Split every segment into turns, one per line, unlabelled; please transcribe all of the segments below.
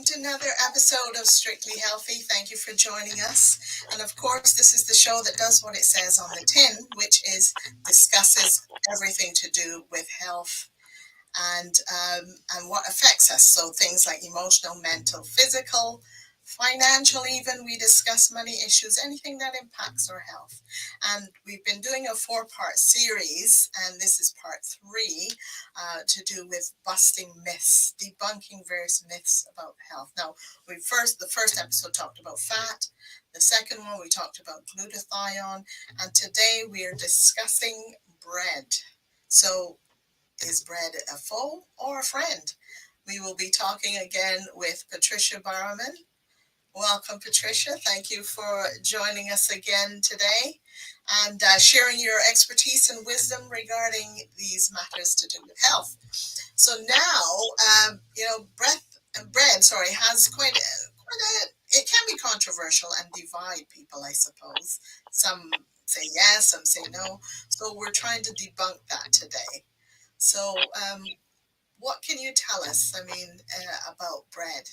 to another episode of Strictly Healthy. Thank you for joining us. And of course, this is the show that does what it says on the tin, which is discusses everything to do with health and what affects us. So things like emotional, mental, physical, financial, even we discuss money issues, anything that impacts our health. And we've been doing a 4-part series, and this is part 3 to do with busting myths, debunking various myths about health. Now, the first episode talked about fat. The second one, we talked about glutathione. And today we are discussing bread. So is bread a foe or a friend? We will be talking again with Patricia Bowerman. Welcome, Patricia. Thank you for joining us again today and sharing your expertise and wisdom regarding these matters to do with health. So now, bread, has quite a, it can be controversial and divide people, I suppose. Some say yes, some say no. So we're trying to debunk that today. So what can you tell us, about bread?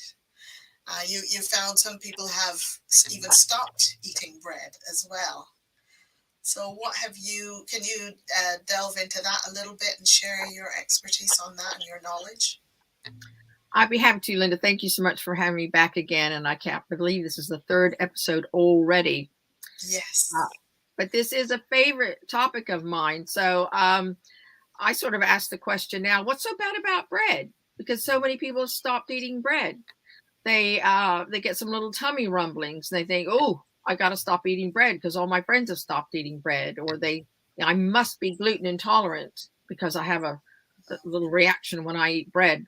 You found some people have even stopped eating bread as well. So can you delve into that a little bit and share your expertise on that and your knowledge?
I'd be happy to, Linda. Thank you so much for having me back again. And I can't believe this is the 3rd episode already.
Yes.
But this is a favorite topic of mine. So I sort of asked the question now, what's so bad about bread? Because so many people have stopped eating bread. They get some little tummy rumblings. And they think, oh, I got to stop eating bread because all my friends have stopped eating bread. Or I must be gluten intolerant because I have a little reaction when I eat bread.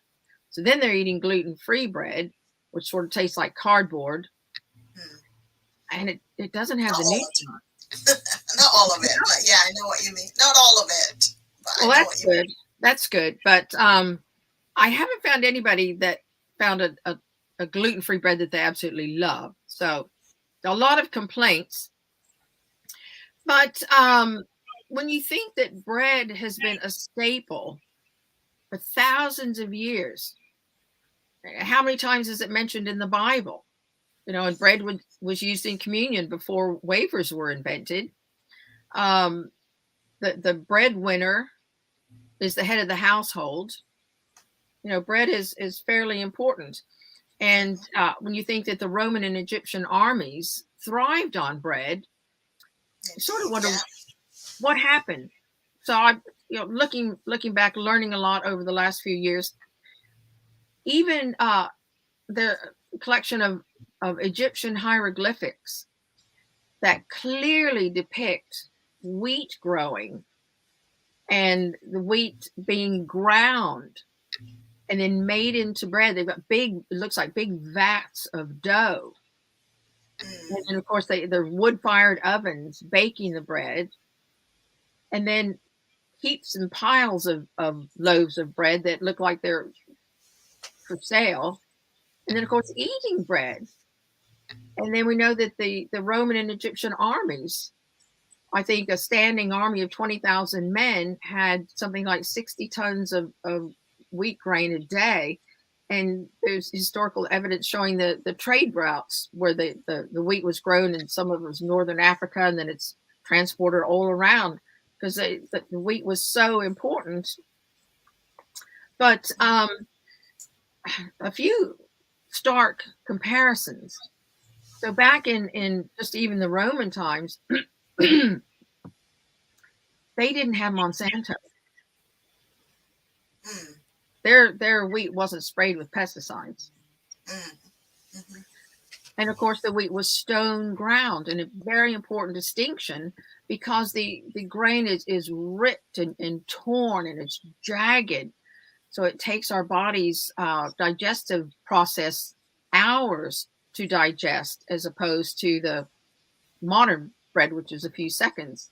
So then they're eating gluten-free bread, which sort of tastes like cardboard. And it doesn't have the nutrients.
Not all of it, but yeah, I know what you mean. Not all of it.
Well, that's good. That's good. But I haven't found anybody that found a gluten-free bread that they absolutely love. So a lot of complaints. But when you think that bread has been a staple for thousands of years, how many times is it mentioned in the Bible? And bread was used in communion before wafers were invented. The breadwinner is the head of the household. Bread is fairly important. And when you think that the Roman and Egyptian armies thrived on bread, you sort of wonder what happened. So I, looking back, learning a lot over the last few years, even the collection of Egyptian hieroglyphics that clearly depict wheat growing and the wheat being ground and then made into bread. They've got it looks like big vats of dough. And of course, they're wood-fired ovens baking the bread. And then heaps and piles of loaves of bread that look like they're for sale. And then, of course, eating bread. And then we know that the Roman and Egyptian armies, I think a standing army of 20,000 men had something like 60 tons of wheat grain a day. And there's historical evidence showing the trade routes where the wheat was grown, and some of it was northern Africa, and then it's transported all around because the wheat was so important. But a few stark comparisons. So back in just even the Roman times, they didn't have Monsanto. Their wheat wasn't sprayed with pesticides. And of course, the wheat was stone ground, and a very important distinction because the grain is ripped and torn and it's jagged. So it takes our body's digestive process hours to digest, as opposed to the modern bread, which is a few seconds.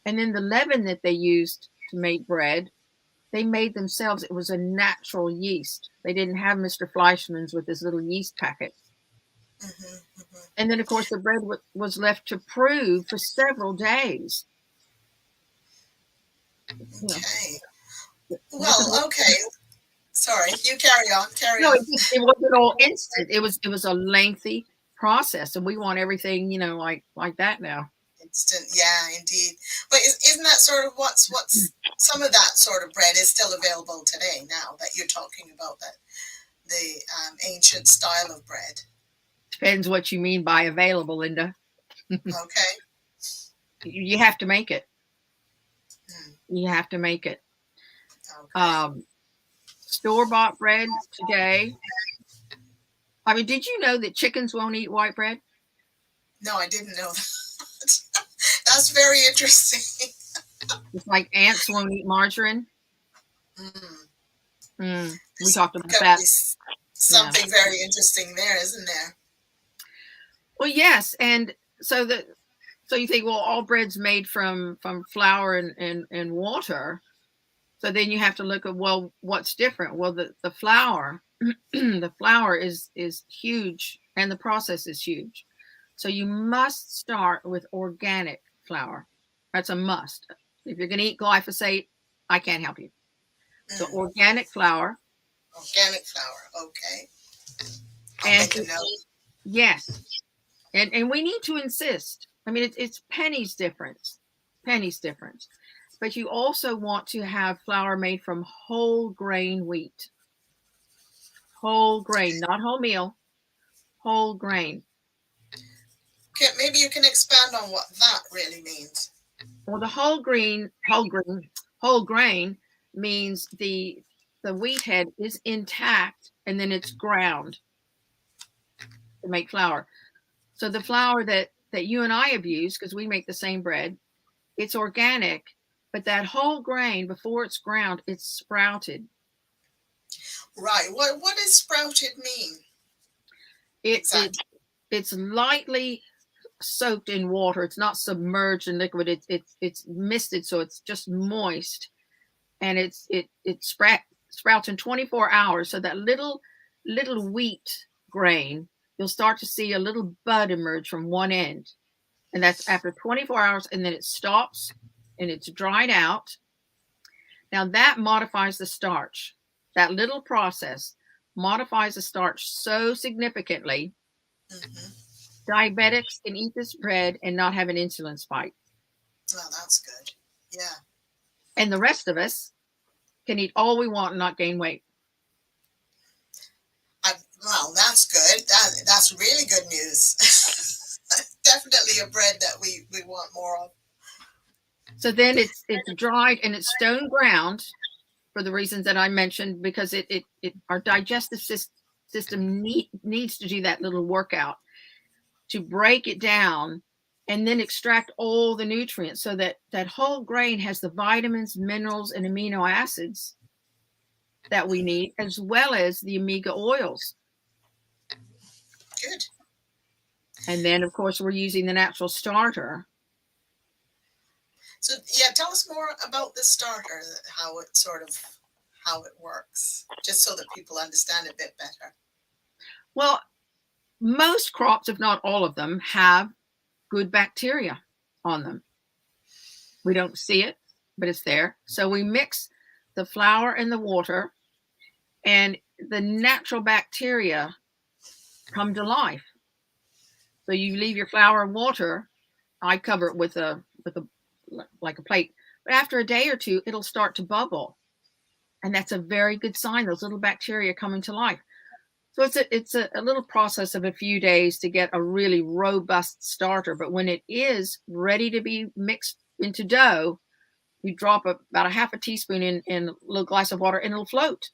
And then the leaven that they used to make bread, they made themselves. It was a natural yeast. They didn't have Mr. Fleischmann's with his little yeast packet. And then, of course, the bread was left to prove for several days.
Okay. Well, okay. Sorry, you carry on. Carry
No,
on.
it wasn't all instant. It was a lengthy process, and we want everything, like that now.
Instant, yeah, indeed. But isn't that sort of what's some of that sort of bread is still available today? Now that you're talking about that, the ancient style of bread.
Depends what you mean by available, Linda.
Okay.
You have to make it.
Hmm.
You have to make it.
Okay.
Store-bought bread today. I mean, did you know that chickens won't eat white bread?
No, I didn't know that. That's very interesting.
It's like ants won't eat margarine.
Mm.
We talked about
Got to
that.
be
Yeah.
something very interesting there, isn't there?
Well, yes, and so you think, well, all bread's made from flour and water. So then you have to look at, well, what's different? Well, the flour, the flour is huge, and the process is huge. So you must start with organic flour. That's a must. If you're going to eat glyphosate, I can't help you. So
Mm.
organic flour.
Organic flour. Okay. I'll
And
make a note.
yes, and we need to insist. I mean, it's pennies difference, pennies difference. But you also want to have flour made from whole grain wheat. Whole grain, not wholemeal, whole grain.
Okay, maybe you can expand on what that really means.
Well, the whole grain means the wheat head is intact, and then it's ground to make flour. So the flour that you and I have used, because we make the same bread, it's organic, but that whole grain, before it's ground, it's sprouted.
Right. What does sprouted mean
It it
exactly?
it's lightly soaked in water. It's not submerged in liquid. It's misted, so it's just moist, and it sprouts in 24 hours. So that little wheat grain, you'll start to see a little bud emerge from one end, and that's after 24 hours, and then it stops and it's dried out. Now that modifies the starch. That little process modifies the starch so significantly.
Hmm.
Diabetics can eat this bread and not have an insulin spike.
Oh, that's good. Yeah.
And the rest of us can eat all we want and not gain weight.
Well, that's good. That's really good news. Definitely a bread that we want more of.
So then it's dried and it's stone ground for the reasons that I mentioned, because our digestive system needs to do that little workout to break it down and then extract all the nutrients, so that whole grain has the vitamins, minerals, and amino acids that we need, as well as the omega oils.
Good.
And then, of course, we're using the natural starter.
So yeah, tell us more about the starter, how it works, just so that people understand a bit better.
Well, most crops, if not all of them, have good bacteria on them. We don't see it, but it's there. So we mix the flour and the water, and the natural bacteria come to life. So you leave your flour and water. I cover it with a like a plate. But after a day or two, it'll start to bubble, and that's a very good sign. Those little bacteria coming to life. So it's a little process of a few days to get a really robust starter. But when it is ready to be mixed into dough, you drop about a half a teaspoon in a little glass of water, and it'll float.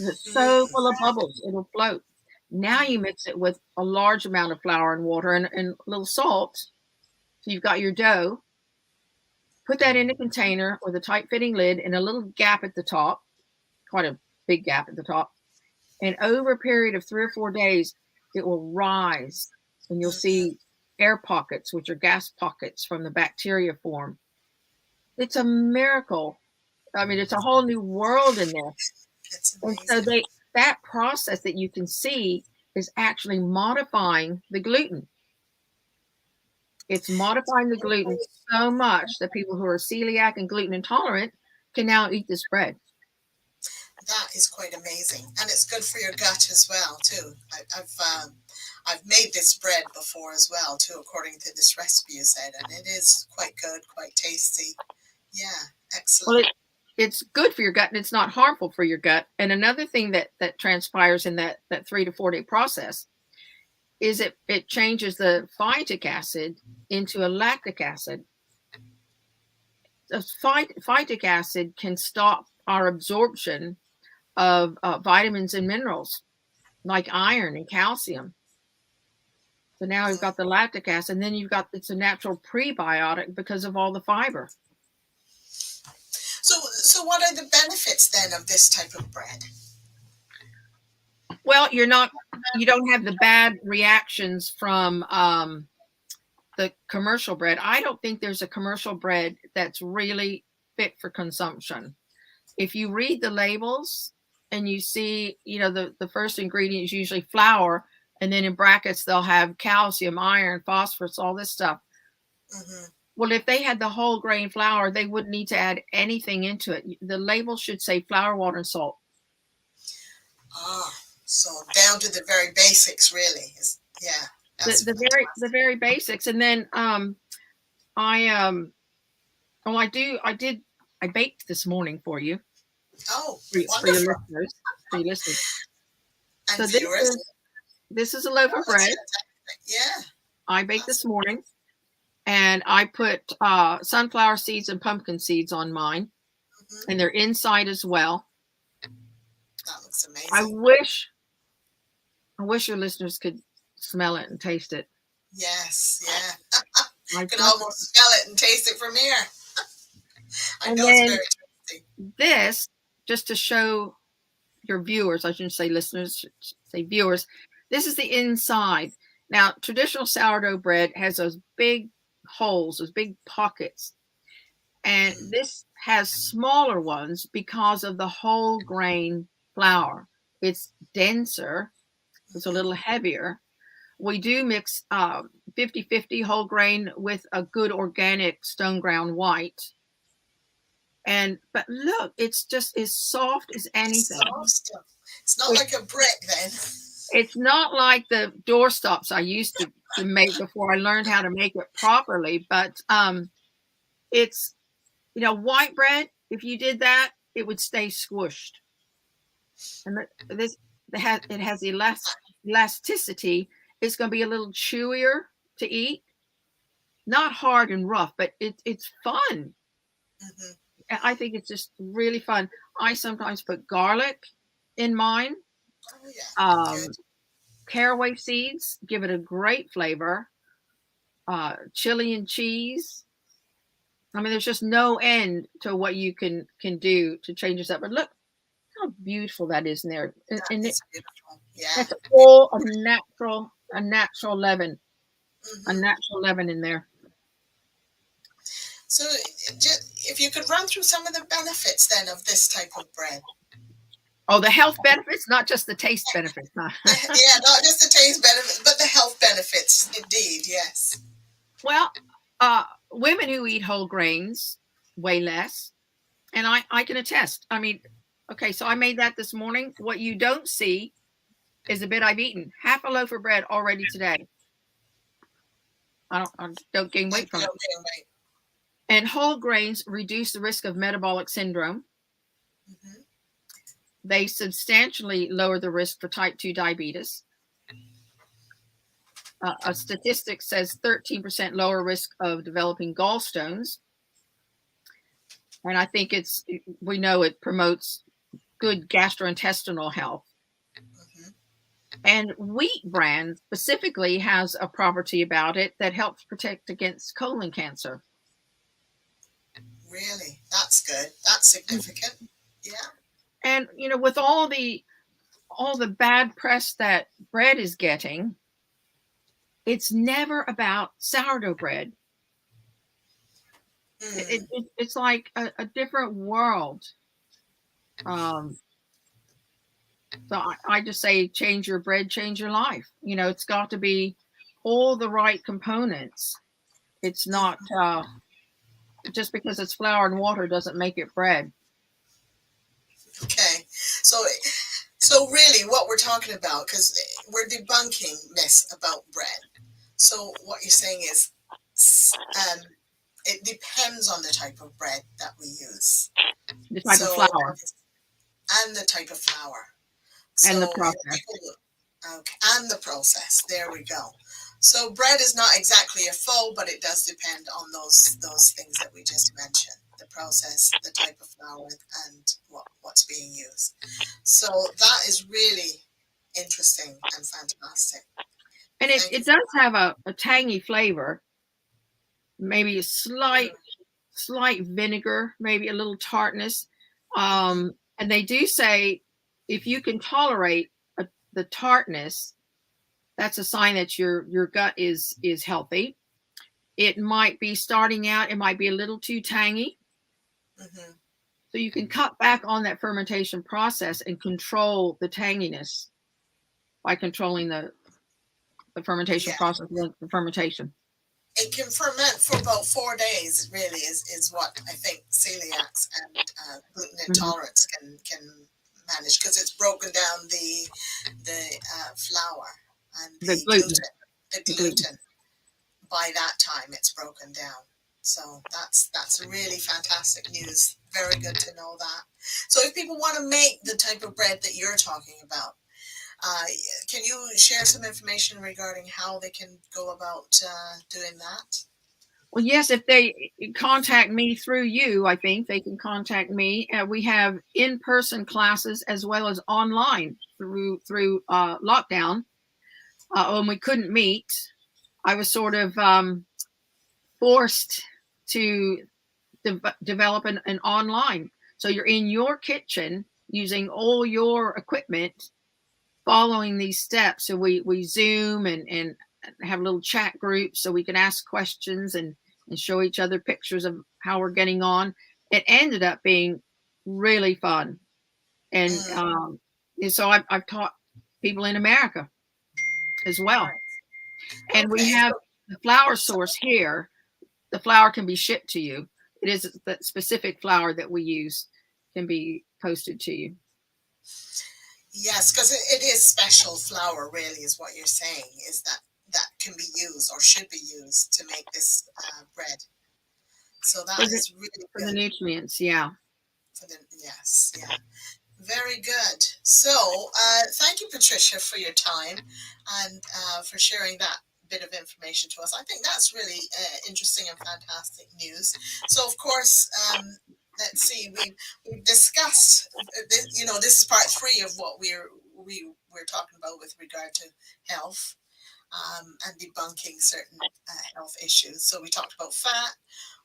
It's so
Mm.
full of bubbles, it'll float. Now you mix it with a large amount of flour and water and a little salt. So you've got your dough. Put that in a container with a tight fitting lid and a little gap at the top, quite a big gap at the top. And over a period of 3 or 4 days, it will rise, and you'll
Hmm.
see air pockets, which are gas pockets from the bacteria form. It's a miracle. I mean, it's a whole new world in there.
It's
And so
amazing.
that process that you can see is actually modifying the gluten. It's modifying the gluten so much that people who are celiac and gluten intolerant can now eat this bread.
That is quite amazing, and it's good for your gut as well too. I've made this bread before as well too, according to this recipe you said, and it is quite good, quite tasty. Yeah,
Well,
excellent.
it's good for your gut and it's not harmful for your gut. And another thing that transpires in that 3 to 4 day process is it changes the phytic acid into a lactic acid. The phytic acid can stop our absorption of vitamins and minerals like iron and calcium. So now we've got the lactic acid, and then it's a natural prebiotic because of all the fiber.
So what are the benefits then of this type of bread?
Well, you don't have the bad reactions from the commercial bread. I don't think there's a commercial bread that's really fit for consumption. If you read the labels and you see, the first ingredient is usually flour, and then in brackets they'll have calcium, iron, phosphorus, all this stuff.
Mm-hmm.
Well, if they had the whole grain flour, they wouldn't need to add anything into it. The label should say flour, water, and salt.
Ah, so down to the very basics, really. Yeah.
The very basics. And then I baked this morning for you.
Oh,
for your listeners. For your listeners.
And
So this is a loaf of bread.
Yeah.
I baked this morning, and I put sunflower seeds and pumpkin seeds on mine, mm-hmm. and they're inside as well.
That looks amazing.
I wish your listeners could smell it and taste it.
Yes, yeah. I can almost smell it and taste it from here. I know it's very tasty.
This, just to show your viewers, I shouldn't say listeners, say viewers, this is the inside. Now, traditional sourdough bread has those big holes, those big pockets. And this has smaller ones because of the whole grain flour. It's denser. It's a little heavier. We do mix 50-50 whole grain with a good organic stone ground white. But look, it's just as soft as anything.
It's not like a brick then.
It's not like the doorstops I used to make before I learned how to make it properly. But it's, white bread, if you did that, it would stay squished. And it has elasticity. It's going to be a little chewier to eat. Not hard and rough, but it's fun. Mm-hmm. I think it's just really fun. I sometimes put garlic in mine. Oh, yeah. Caraway seeds give it a great flavor. Chili and cheese. I mean, there's just no end to what you can do to change this up. But look how beautiful that is in there.
That is beautiful. Yeah.
That's all a natural leaven. Mm-hmm. A natural leaven in there.
So if you could run through some of the benefits then of this type of bread.
Oh, the health benefits, not just the taste benefits. Huh?
Yeah, not just the taste benefits, but the health benefits, indeed, yes.
Well, women who eat whole grains weigh less, and I can attest. I mean, okay, so I made that this morning. What you don't see is the bit I've eaten. Half a loaf of bread already today. I don't gain weight from it. And whole grains reduce the risk of metabolic syndrome. Mm-hmm. They substantially lower the risk for type 2 diabetes. A statistic says 13% lower risk of developing gallstones. And I think we know it promotes good gastrointestinal health. Mm-hmm. And wheat bran specifically has a property about it that helps protect against colon cancer.
Really? That's good. That's significant. Yeah.
And, with all the bad press that bread is getting, it's never about sourdough bread. It's like a different world. So I just say, change your bread, change your life. It's got to be all the right components. It's not just because it's flour and water doesn't make it bread.
Okay. So really what we're talking about, because we're debunking myths about bread. So what you're saying is it depends on the type of bread that we use.
The type of
So,
flour
and the type of flour.
and the
So,
process.
okay, and the process. There we go. So bread is not exactly a foe, but it does depend on those things that we just mentioned: the process, the type of flour, and what's being used. So that is really interesting and fantastic.
And
Thank you.
it does have a tangy flavor, maybe a
Mm,
slight vinegar, maybe a little tartness.
mhm.
And they do say if you can tolerate the tartness, that's a sign that your gut is healthy. It might be starting out, it might be a little too tangy.
Mhm.
So you can cut back on that fermentation process and control the tanginess by controlling the fermentation
Yeah,
process, the fermentation.
it can ferment for about 4 days. Really, is what I think celiacs and gluten
Hmm.
intolerance can manage, because it's broken down the flour and
The gluten,
the
the gluten.
gluten. By that time, it's broken down. So that's really fantastic news. Very good to know that. So if people want to make the type of bread that you're talking about, uh, can you share some information regarding how they can go about doing that?
Well, yes, if they contact me through you, I think they can contact me. We have in-person classes as well as online through lockdown. When we couldn't meet, I was sort of forced to develop an online. So you're in your kitchen using all your equipment, following these steps. So we Zoom and have little chat groups so we can ask questions and show each other pictures of how we're getting on. It ended up being really fun. And,
Mm,
and so I've taught people in America as well.
nice.
And we
Okay.
have the flour source here. The flour can be shipped to you. It is the specific flour that we use can be posted to you.
Yes, because it is special flour, really, is what you're saying, is that that can be used or should be used to make this bread. So that
For
is really
for the
good
nutrients, yeah.
for the, yes, yeah. Very good. So, thank you, Patricia, for your time and for sharing that bit of information to us. I think that's really interesting and fantastic news. So, of course, let's see, we've discussed, this, this is part three of what we're talking about with regard to health. And debunking certain health issues. So we talked about fat,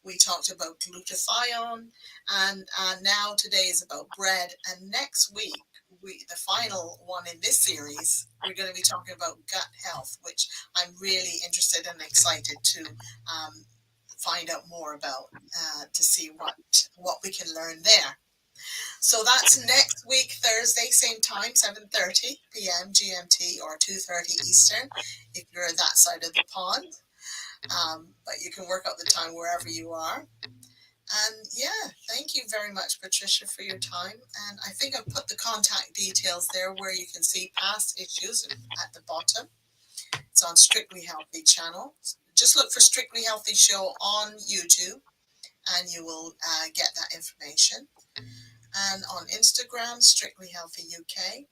we talked about glutathione, and now today is about bread. And next week, the final one in this series, we're going to be talking about gut health, which I'm really interested and excited to find out more about, to see what we can learn there. So that's next week, Thursday, same time, 7:30 p.m. GMT or 2:30 Eastern, if you're that side of the pond. But you can work out the time wherever you are. And yeah, thank you very much, Patricia, for your time. And I think I've put the contact details there where you can see past issues at the bottom. It's on Strictly Healthy channel. Just look for Strictly Healthy Show on YouTube and you will get that information. And on Instagram, Strictly Healthy UK,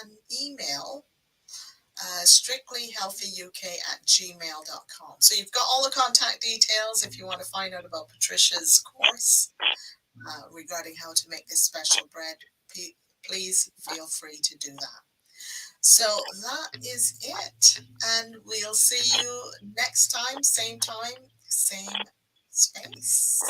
and email strictlyhealthyuk@gmail.com. So you've got all the contact details if you want to find out about Patricia's course regarding how to make this special bread. Please feel free to do that. So that is it. And we'll see you next time, same space.